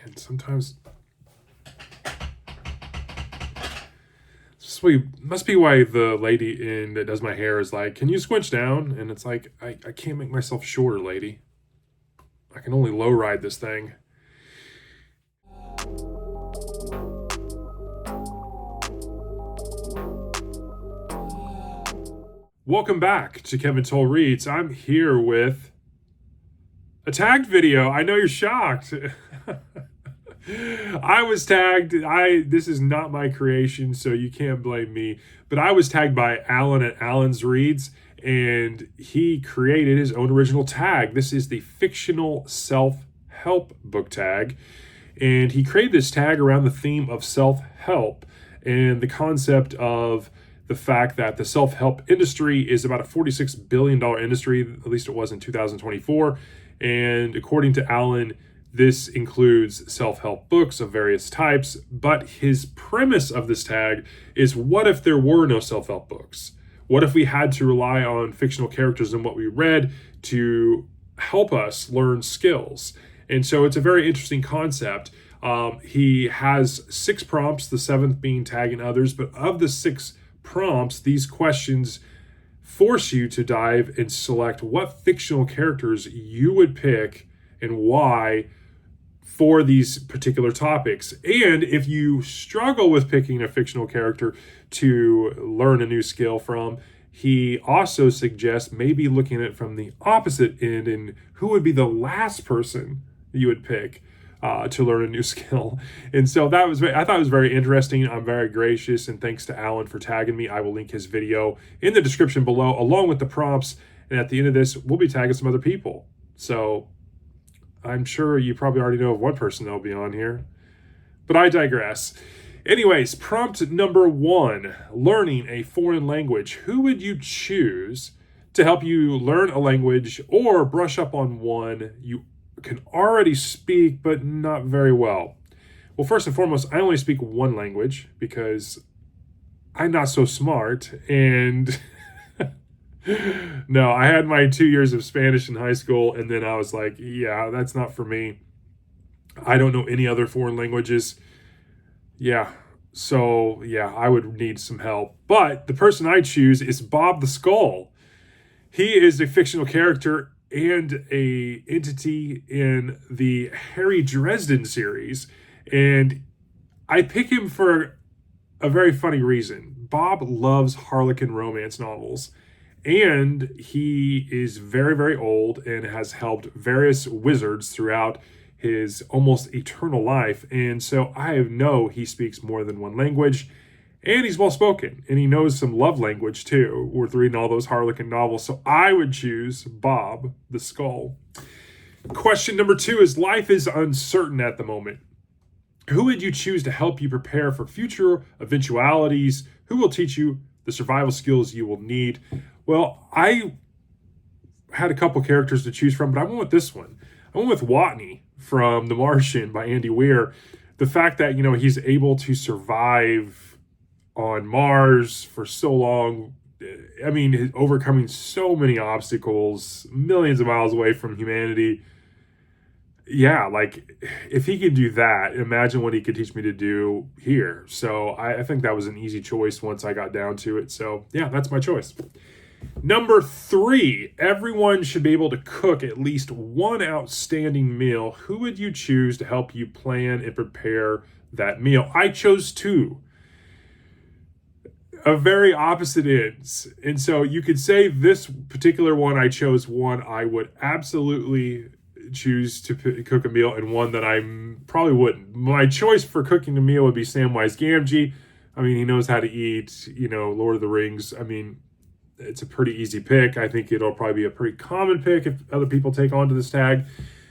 And sometimes must be why the lady that does my hair is like, "Can you squinch down?" And it's like, I can't make myself shorter, lady. I can only low ride this thing. Welcome back to Kevin Toll Reads. I'm here with a tagged video. I know you're shocked. I was tagged. This is not my creation, so you can't blame me. But I was tagged by Alan at Alan's Reads, and he created his own original tag. This is the Fictional Self-help book tag. And he created this tag around the theme of self-help and the concept of the fact that the self-help industry is about a $46 billion industry, at least it was in 2024. And according to Alan, this includes self-help books of various types. But his premise of this tag is, what if there were no self-help books? What if we had to rely on fictional characters and what we read to help us learn skills? And so it's a very interesting concept. He has 6 prompts, the 7th being tag and others. But of the 6 prompts, these questions force you to dive and select what fictional characters you would pick and why for these particular topics. And if you struggle with picking a fictional character to learn a new skill from, he also suggests maybe looking at it from the opposite end and who would be the last person you would pick to learn a new skill. And so I thought it was very interesting. I'm very gracious, and thanks to Alan for tagging me. I will link his video in the description below along with the prompts. And at the end of this, we'll be tagging some other people. So I'm sure you probably already know of one person that'll be on here, but I digress. Anyways, prompt number 1, learning a foreign language. Who would you choose to help you learn a language or brush up on one you can already speak, but not very well? Well, first and foremost, I only speak one language because I'm not so smart. And no, I had my 2 years of Spanish in high school, and then I was like, yeah, that's not for me. I don't know any other foreign languages. So I would need some help. But the person I choose is Bob the Skull. He is a fictional character and a entity in the Harry Dresden series. And I pick him for a very funny reason. Bob loves Harlequin romance novels. And he is very, very old and has helped various wizards throughout his almost eternal life. And so I know he speaks more than one language. And he's well-spoken, and he knows some love language, too, with reading all those Harlequin novels. So I would choose Bob the Skull. Question number 2 is, life is uncertain at the moment. Who would you choose to help you prepare for future eventualities? Who will teach you the survival skills you will need? Well, I had a couple characters to choose from, but I went with this one. I went with Watney from The Martian by Andy Weir. The fact that, he's able to survive on Mars for so long, overcoming so many obstacles, millions of miles away from humanity. Yeah, like, if he could do that, imagine what he could teach me to do here. So I think that was an easy choice once I got down to it. So yeah, that's my choice. Number 3, everyone should be able to cook at least one outstanding meal. Who would you choose to help you plan and prepare that meal? I chose 2. Of very opposite ends. And so you could say this particular one, I chose one I would absolutely choose to cook a meal, and one that I probably wouldn't. My choice for cooking a meal would be Samwise Gamgee. He knows how to eat, Lord of the Rings. It's a pretty easy pick. I think it'll probably be a pretty common pick if other people take on to this tag.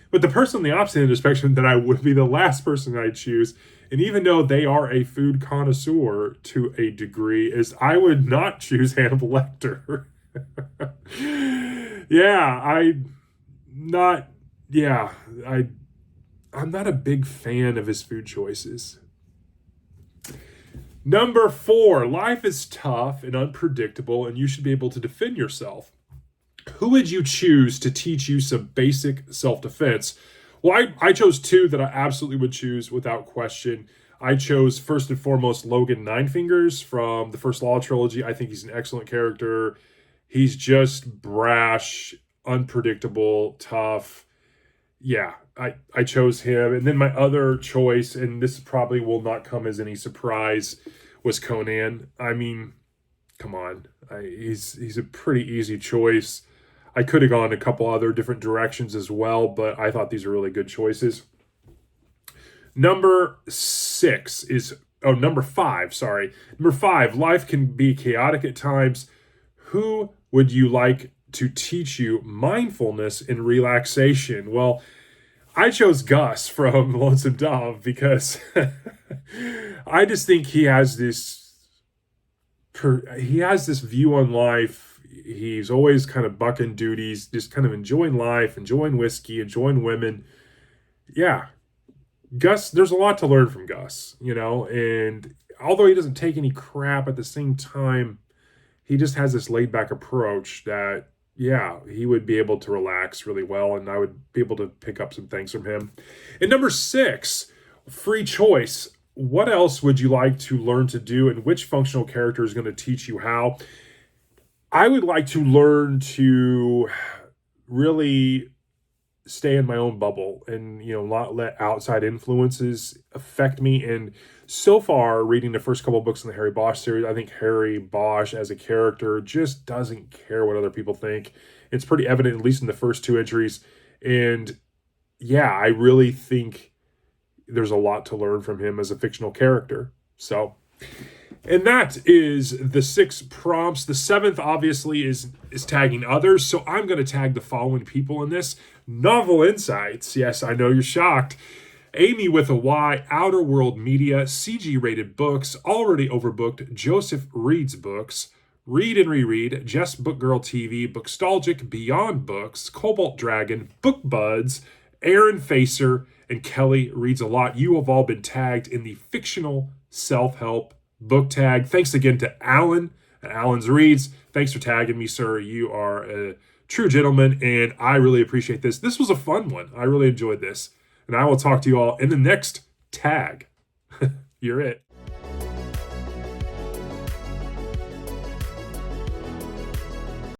But the person on the opposite end of the spectrum that I would be the last person I'd choose, and even though they are a food connoisseur to a degree, is I would not choose Hannibal Lecter. I'm not a big fan of his food choices. Number 4, life is tough and unpredictable, and you should be able to defend yourself. Who would you choose to teach you some basic self-defense? Well, I chose two that I absolutely would choose without question. I chose first and foremost Logan Ninefingers from the First Law trilogy. I think he's an excellent character. He's just brash, unpredictable, tough. Yeah, I chose him. And then my other choice, and this probably will not come as any surprise, was Conan. I mean, come on. He's a pretty easy choice. I could have gone a couple other different directions as well, but I thought these are really good choices. Number six is, oh, number five, sorry. Number five, life can be chaotic at times. Who would you like to teach you mindfulness and relaxation? Well, I chose Gus from Lonesome Dove because I just think he has this view on life. He's always kind of bucking duties, just kind of enjoying life, enjoying whiskey, enjoying women. Yeah, Gus, there's a lot to learn from Gus, and although he doesn't take any crap at the same time, he just has this laid back approach that, yeah, he would be able to relax really well, and I would be able to pick up some things from him. And number six, free choice. What else would you like to learn to do, and which functional character is going to teach you how? I would like to learn to really stay in my own bubble and not let outside influences affect me. And so far, reading the first couple of books in the Harry Bosch series, I think Harry Bosch as a character just doesn't care what other people think. It's pretty evident, at least in the first two entries. And yeah, I really think there's a lot to learn from him as a fictional character. So, and that is the six prompts. The seventh, obviously, is tagging others. So I'm going to tag the following people in this. Novel Insights. Yes, I know you're shocked. Amy with a Y, Outer World Media, CG Rated Books, Already Overbooked, Joseph Reads Books, Read and Reread, Jess Book Girl TV, Bookstalgic, Beyond Books, Cobalt Dragon, Book Buds, Aaron Facer, and Kelly Reads a Lot. You have all been tagged in the Fictional Self-help book tag. Thanks again to Alan at Alan's Reads. Thanks for tagging me, sir. You are a true gentleman, and I really appreciate this. This was a fun one. I really enjoyed this. And I will talk to you all in the next tag. You're it.